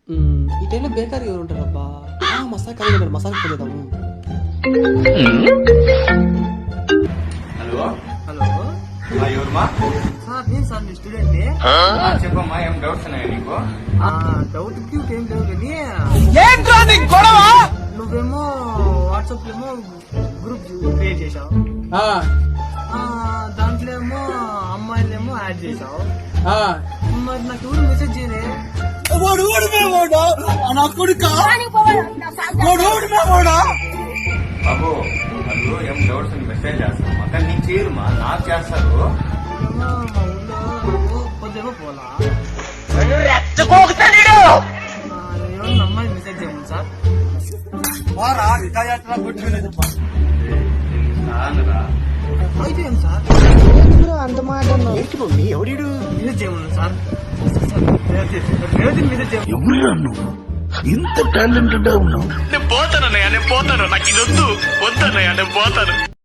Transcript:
ఈ టైంలో బేకారీ ఎవరు ఉంటారు అబ్బా? మసాక్ అని ఉంటారు, మసాక్ పోలేదాము. హలో హలో ఎవరుమా? సార్, నేను సార్ మీ స్టూడెంట్. చెప్పమ్మా, ఏం డౌట్స్ ఉన్నాయా నీకు? డౌట్ క్యూట్ ఏం లేవు కానీ నువ్వేమో వాట్సాప్ లో ఏమో గ్రూప్ క్రియేట్ చేసావు, దాంట్లో ఏమో అమ్మాయిలేమో యాడ్ చేసావు. మరి నాకు ఎవరు మెసేజ్ చేయలే. బాబు వాళ్ళు ఏం డౌట్స్ మెసేజ్ చేస్తారమ్మా, కానీ నీకు చేయరుమా, నాకు చేస్తారు. మా ఊళ్ళో పొద్దేమో పోలా, ఏమన్నా అమ్మాయి మెసేజ్ చేయమని సార్. రానురా. అయితే ఏం సార్ అంత మాట ఎవడు మెసేజ్ చేయమని సార్. మెసేజ్ చేయమని. ఎవరురా నువ్వు ఇంత టాలెంటెడ్ ఉన్నావు? నేను పోతానన్నయ్య, నేను పోతాను, నాకు ఇది వద్దన్నయ్య, నేను పోతాను.